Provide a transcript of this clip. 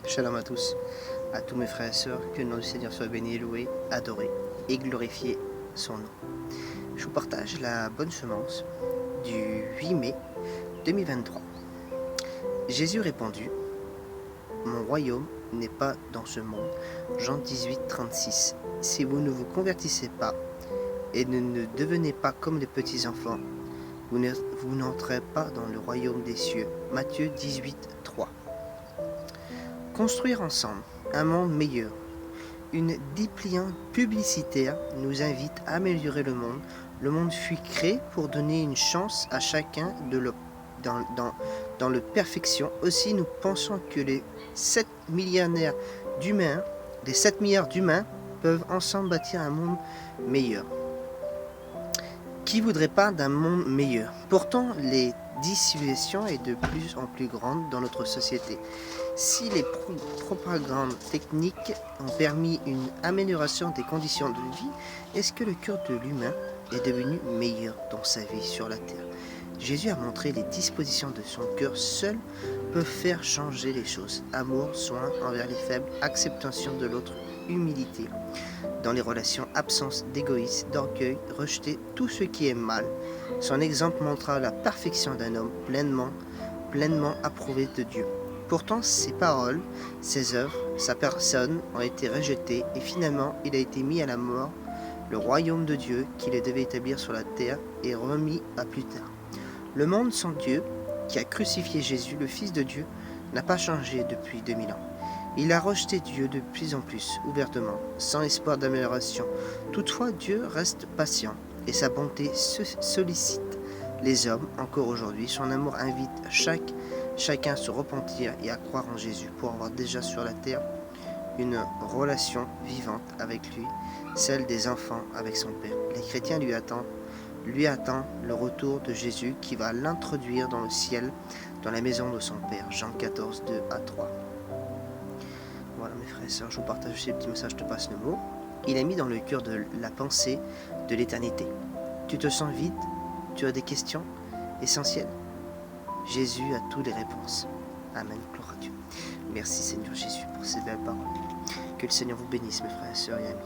Shalom à tous, à tous mes frères et sœurs, que le nom du Seigneur soit béni, loué, adoré et glorifié son nom. Je vous partage la bonne semence du 8 mai 2023. Jésus répondit, mon royaume n'est pas dans ce monde. Jean 18, 36. Si vous ne vous convertissez pas et ne devenez pas comme les petits enfants, vous n'entrez pas dans le royaume des cieux. Matthieu 18, 3. Construire ensemble un monde meilleur. Une dépliante publicitaire nous invite à améliorer le monde. Le monde fut créé pour donner une chance à chacun dans la perfection. Aussi, nous pensons que les 7 milliards d'humains peuvent ensemble bâtir un monde meilleur. Qui voudrait pas d'un monde meilleur? Pourtant, les dissimulation est de plus en plus grande dans notre société. Si les propagandes techniques ont permis une amélioration des conditions de vie, est-ce que le cœur de l'humain est devenu meilleur dans sa vie sur la terre? Jésus a montré les dispositions de son cœur seules peuvent faire changer les choses. Amour, soin envers les faibles, acceptation de l'autre, humilité. Dans les relations, absence d'égoïsme, d'orgueil, rejeter tout ce qui est mal. Son exemple montra la perfection d'un homme pleinement approuvé de Dieu. Pourtant, ses paroles, ses œuvres, sa personne ont été rejetées et finalement, il a été mis à la mort. Le royaume de Dieu qu'il devait établir sur la terre est remis à plus tard. Le monde sans Dieu, qui a crucifié Jésus, le Fils de Dieu, n'a pas changé depuis 2000 ans. Il a rejeté Dieu de plus en plus ouvertement, sans espoir d'amélioration. Toutefois, Dieu reste patient et sa bonté sollicite les hommes encore aujourd'hui. Son amour invite chacun à se repentir et à croire en Jésus pour avoir déjà sur la terre une relation vivante avec lui, celle des enfants avec son Père. Les chrétiens lui attendent le retour de Jésus qui va l'introduire dans le ciel, dans la maison de son Père. Jean 14, 2 à 3. Voilà mes frères et sœurs, je vous partage ces petits messages, je te passe le mot. Il est mis dans le cœur de la pensée de l'éternité. Tu te sens vide? Tu as des questions essentielles? Jésus a toutes les réponses. Amen, gloire à Dieu. Merci Seigneur Jésus pour ces belles paroles. Que le Seigneur vous bénisse mes frères et sœurs et amis.